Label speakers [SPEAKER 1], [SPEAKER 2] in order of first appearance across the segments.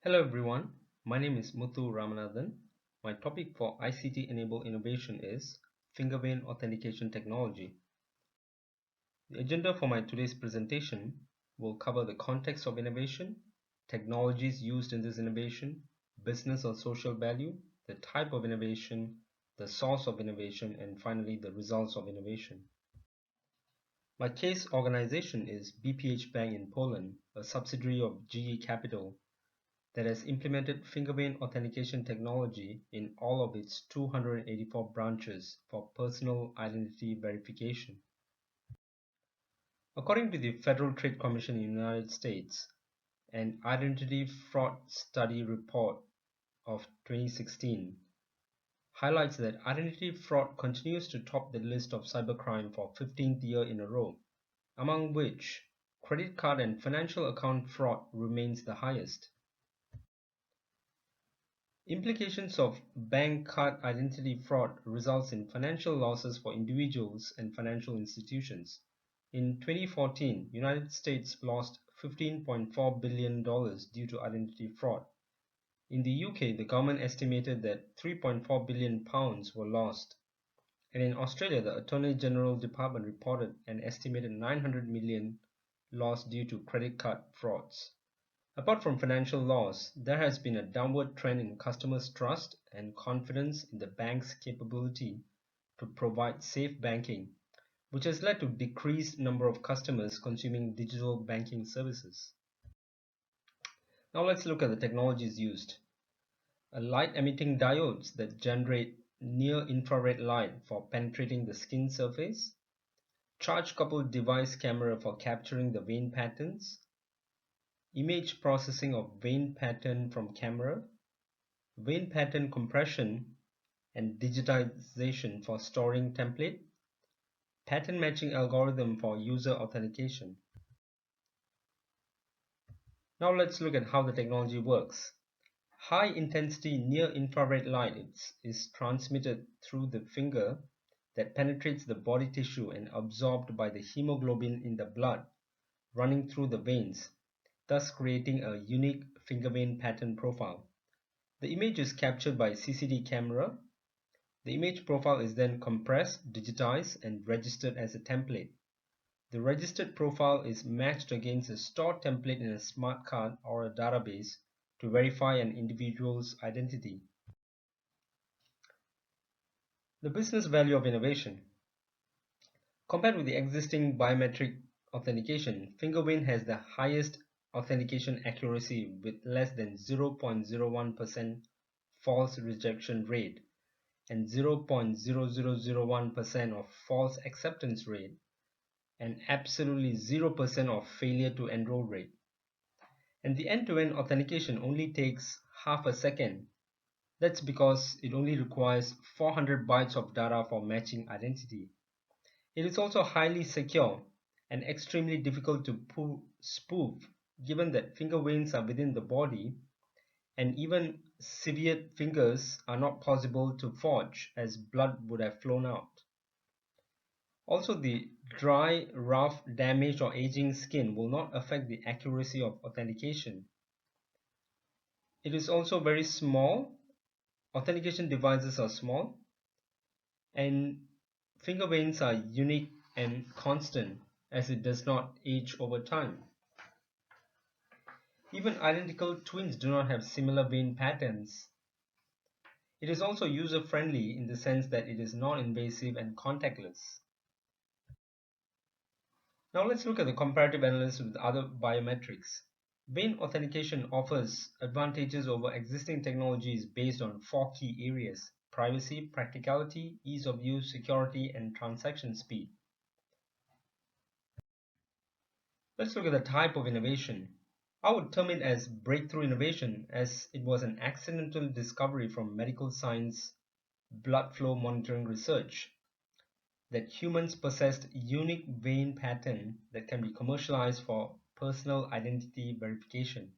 [SPEAKER 1] Hello everyone, my name is Muthu Ramanathan. My topic for ICT-enabled innovation is finger vein authentication technology. The agenda for my today's presentation will cover the context of innovation, technologies used in this innovation, business or social value, the type of innovation, the source of innovation, and finally the results of innovation. My case organization is BPH Bank in Poland, a subsidiary of GE Capital that has implemented finger vein authentication technology in all of its 284 branches for personal identity verification. According to the Federal Trade Commission in the United States, an identity fraud study report of 2016 highlights that identity fraud continues to top the list of cybercrime for 15th year in a row, among which credit card and financial account fraud remains the highest. Implications of bank card identity fraud results in financial losses for individuals and financial institutions. In 2014, United States lost $15.4 billion due to identity fraud. In the UK, the government estimated that £3.4 billion were lost. And in Australia, the Attorney General Department reported an estimated 900 million lost due to credit card frauds. Apart from financial loss, there has been a downward trend in customers' trust and confidence in the bank's capability to provide safe banking, which has led to decreased number of customers consuming digital banking services. Now let's look at the technologies used. Light-emitting diodes that generate near-infrared light for penetrating the skin surface, charge-coupled device camera for capturing the vein patterns, image processing of vein pattern from camera, vein pattern compression and digitization for storing template, pattern matching algorithm for user authentication. Now let's look at how the technology works. High intensity near infrared light is transmitted through the finger that penetrates the body tissue and absorbed by the hemoglobin in the blood running through the veins, thus creating a unique finger vein pattern profile. The image is captured by CCD camera. The image profile is then compressed, digitized, and registered as a template. The registered profile is matched against a stored template in a smart card or a database to verify an individual's identity. The business value of innovation. Compared with the existing biometric authentication, finger vein has the highest authentication accuracy with less than 0.01% false rejection rate and 0.0001% of false acceptance rate and absolutely 0% of failure to enroll rate. And the end-to-end authentication only takes half a second. That's because it only requires 400 bytes of data for matching identity. It is also highly secure and extremely difficult to spoof, given that finger veins are within the body and even severed fingers are not possible to forge as blood would have flown out. Also, the dry, rough, damaged or aging skin will not affect the accuracy of authentication. It is also very small. Authentication devices are small and finger veins are unique and constant as it does not age over time. Even identical twins do not have similar vein patterns. It is also user-friendly in the sense that it is non-invasive and contactless. Now let's look at the comparative analysis with other biometrics. Vein authentication offers advantages over existing technologies based on 4 key areas: privacy, practicality, ease of use, security, and transaction speed. Let's look at the type of innovation. I would term it as breakthrough innovation as it was an accidental discovery from medical science blood flow monitoring research that humans possessed unique vein pattern that can be commercialized for personal identity verification.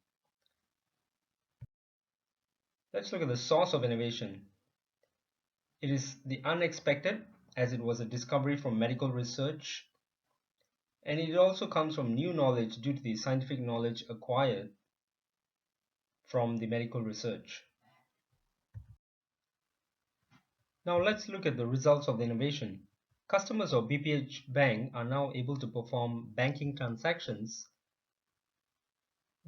[SPEAKER 1] Let's look at the source of innovation. It is the unexpected, as it was a discovery from medical research, and it also comes from new knowledge due to the scientific knowledge acquired. from the medical research. Now let's look at the results of the innovation. Customers of BPH Bank are now able to perform banking transactions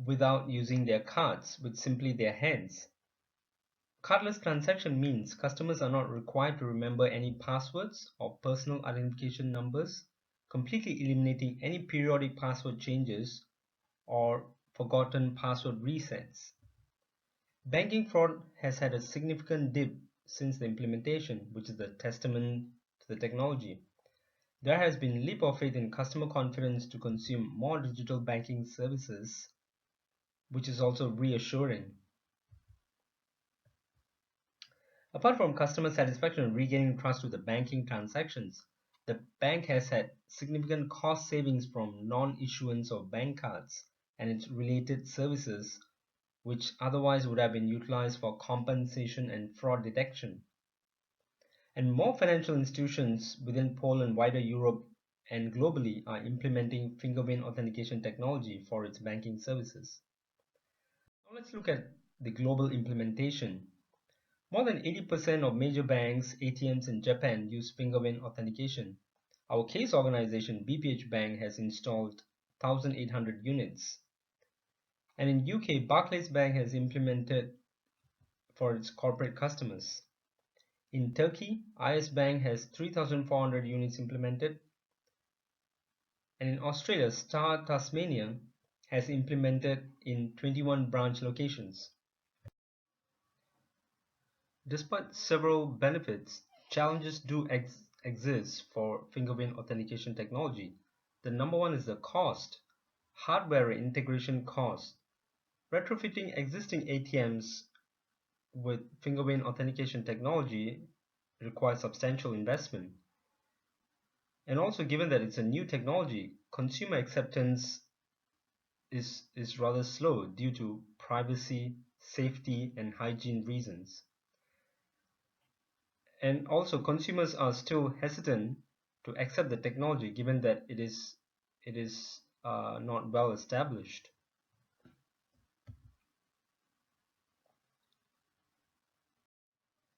[SPEAKER 1] without using their cards with simply their hands. Cardless transaction means customers are not required to remember any passwords or personal identification numbers, completely eliminating any periodic password changes or forgotten password resets. Banking fraud has had a significant dip since the implementation, which is a testament to the technology. There has been a leap of faith in customer confidence to consume more digital banking services, which is also reassuring. Apart from customer satisfaction and regaining trust with the banking transactions, the bank has had significant cost savings from non-issuance of bank cards and its related services, which otherwise would have been utilized for compensation and fraud detection. And more financial institutions within Poland, wider Europe, and globally are implementing fingerprint authentication technology for its banking services. Now let's look at the global implementation. More than 80% of major banks' ATMs in Japan use fingerprint authentication. Our case organization, BPH Bank, has installed 1,800 units. And in UK, Barclays Bank has implemented for its corporate customers. In Turkey, IS Bank has 3,400 units implemented. And in Australia, Star Tasmania has implemented in 21 branch locations. Despite several benefits, challenges do exist for fingerprint authentication technology. The number one is the cost. Hardware integration cost. Retrofitting existing ATMs with fingerprint authentication technology requires substantial investment. And also, given that it's a new technology, consumer acceptance is rather slow due to privacy, safety, and hygiene reasons. And also, consumers are still hesitant to accept the technology given that it is not well established.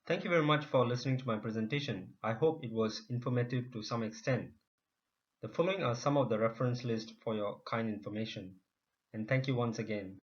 [SPEAKER 1] Thank you very much for listening to my presentation. I hope it was informative to some extent. The following are some of the reference list for your kind information. And thank you once again.